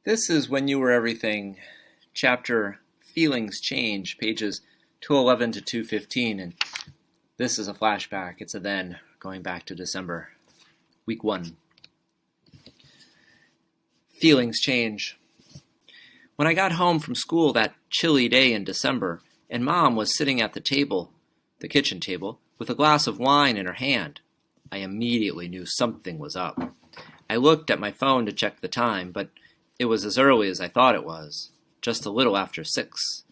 This is When You Were Everything, chapter Feelings Change, pages 211 to 215, and this is a flashback. It's a then, going back to December, week 1. Feelings change. When I got home from school that chilly day in December, and Mom was sitting at the kitchen table, with a glass of wine in her hand, I immediately knew something was up. I looked at my phone to check the time, but it was as early as I thought it was, just a little after 6.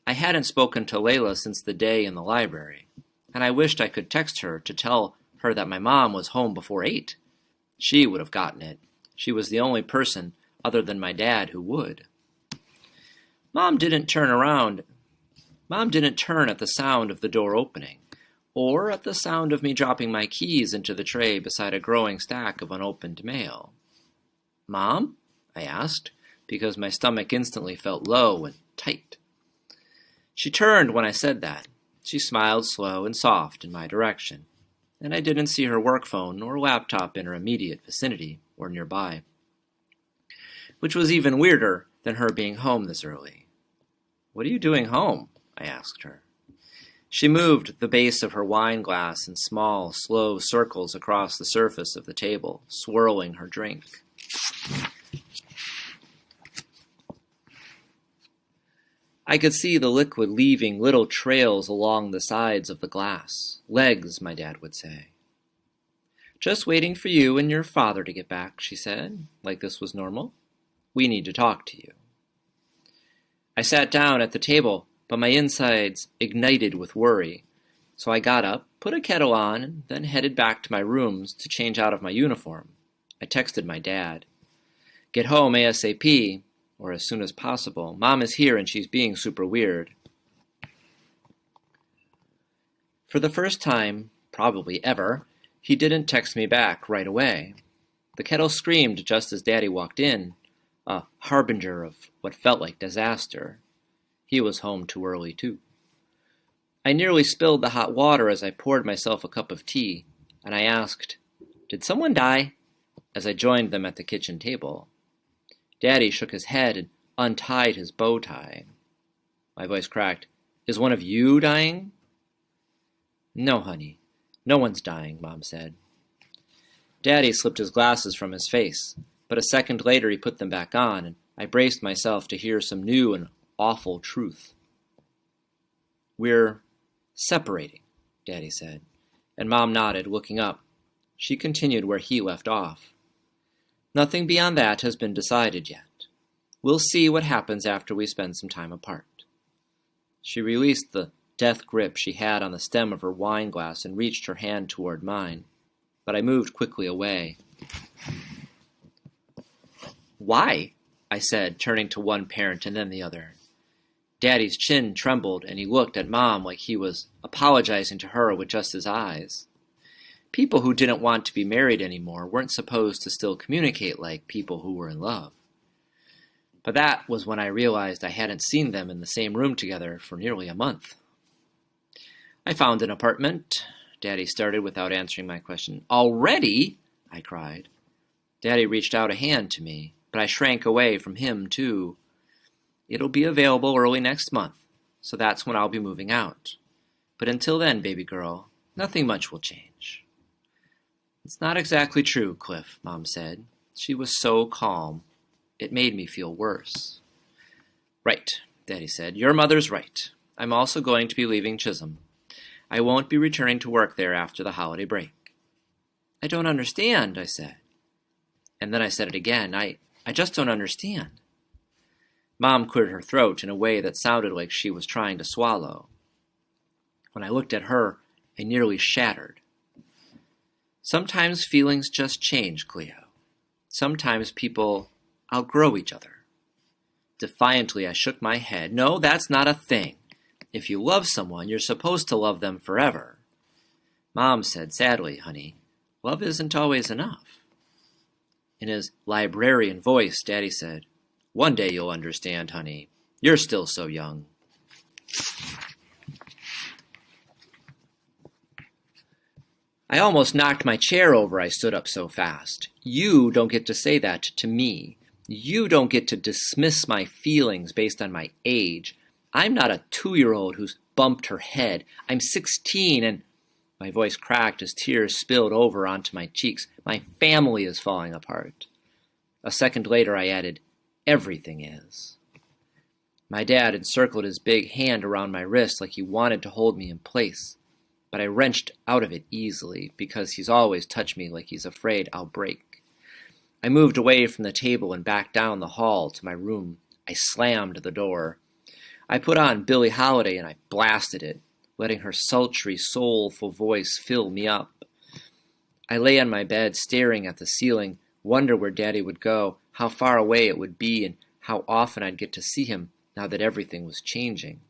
I hadn't spoken to Layla since the day in the library, and I wished I could text her to tell her that my mom was home before 8. She would have gotten it. She was the only person other than my dad who would. Mom didn't turn at the sound of the door opening, or at the sound of me dropping my keys into the tray beside a growing stack of unopened mail. "Mom?" I asked, because my stomach instantly felt low and tight. She turned when I said that. She smiled slow and soft in my direction, and I didn't see her work phone or laptop in her immediate vicinity or nearby, which was even weirder than her being home this early. "What are you doing home?" I asked her. She moved the base of her wine glass in small, slow circles across the surface of the table, swirling her drink. I could see the liquid leaving little trails along the sides of the glass. Legs, my dad would say. "Just waiting for you and your father to get back," she said, like this was normal. "We need to talk to you." I sat down at the table, but my insides ignited with worry. So I got up, put a kettle on, and then headed back to my rooms to change out of my uniform. I texted my dad. "Get home ASAP. Or as soon as possible. Mom is here and she's being super weird." For the first time, probably ever, he didn't text me back right away. The kettle screamed just as Daddy walked in, a harbinger of what felt like disaster. He was home too early, too. I nearly spilled the hot water as I poured myself a cup of tea, and I asked, "Did someone die?" as I joined them at the kitchen table. Daddy shook his head and untied his bow tie. My voice cracked. "Is one of you dying?" "No, honey. No one's dying," Mom said. Daddy slipped his glasses from his face, but a second later he put them back on, and I braced myself to hear some new and awful truth. "We're separating," Daddy said, and Mom nodded, looking up. She continued where he left off. "Nothing beyond that has been decided yet. We'll see what happens after we spend some time apart." She released the death grip she had on the stem of her wine glass and reached her hand toward mine, but I moved quickly away. "Why?" I said, turning to one parent and then the other. Daddy's chin trembled, and he looked at Mom like he was apologizing to her with just his eyes. People who didn't want to be married anymore weren't supposed to still communicate like people who were in love. But that was when I realized I hadn't seen them in the same room together for nearly a month. "I found an apartment," Daddy started without answering my question. "Already?" I cried. Daddy reached out a hand to me, but I shrank away from him too. "It'll be available early next month, so that's when I'll be moving out. But until then, baby girl, nothing much will change." "It's not exactly true, Cliff," Mom said. She was so calm. It made me feel worse. "Right," Daddy said. "Your mother's right. I'm also going to be leaving Chisholm. I won't be returning to work there after the holiday break." "I don't understand," I said. And then I said it again. I just don't understand." Mom cleared her throat in a way that sounded like she was trying to swallow. When I looked at her, I nearly shattered. "Sometimes feelings just change, Cleo. Sometimes people outgrow each other." Defiantly, I shook my head. "No, that's not a thing. If you love someone, you're supposed to love them forever." Mom said sadly, "Honey, love isn't always enough." In his librarian voice, Daddy said, "One day you'll understand, honey. You're still so young." I almost knocked my chair over, I stood up so fast. "You don't get to say that to me. You don't get to dismiss my feelings based on my age. I'm not a 2-year-old who's bumped her head. I'm 16 and... My voice cracked as tears spilled over onto my cheeks. My family is falling apart. A second later, I added, everything is. My dad encircled his big hand around my wrist like he wanted to hold me in place, but I wrenched out of it easily because he's always touched me like he's afraid I'll break. I moved away from the table and back down the hall to my room. I slammed the door. I put on Billie Holiday and I blasted it, letting her sultry, soulful voice fill me up. I lay on my bed staring at the ceiling, wonder where Daddy would go, how far away it would be, and how often I'd get to see him now that everything was changing.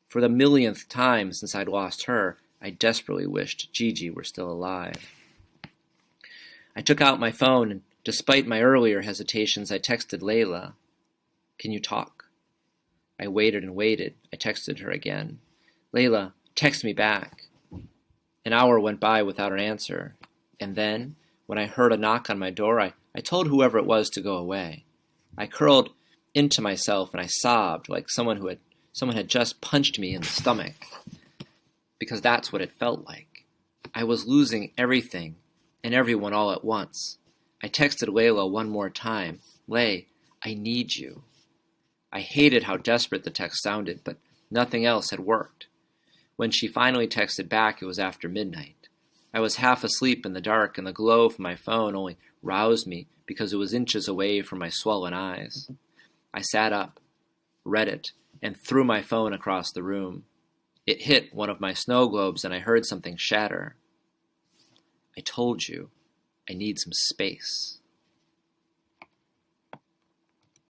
For the millionth time since I'd lost her, I desperately wished Gigi were still alive. I took out my phone, and despite my earlier hesitations, I texted Layla, "Can you talk?" I waited and waited. I texted her again. "Layla, text me back." An hour went by without an answer, and then, when I heard a knock on my door, I told whoever it was to go away. I curled into myself and I sobbed like someone had just punched me in the stomach, because that's what it felt like. I was losing everything and everyone all at once. I texted Layla one more time, "Lay, I need you." I hated how desperate the text sounded, but nothing else had worked. When she finally texted back, it was after midnight. I was half asleep in the dark, and the glow from my phone only roused me because it was inches away from my swollen eyes. I sat up, read it, and threw my phone across the room. It hit one of my snow globes, and I heard something shatter. "I told you, I need some space."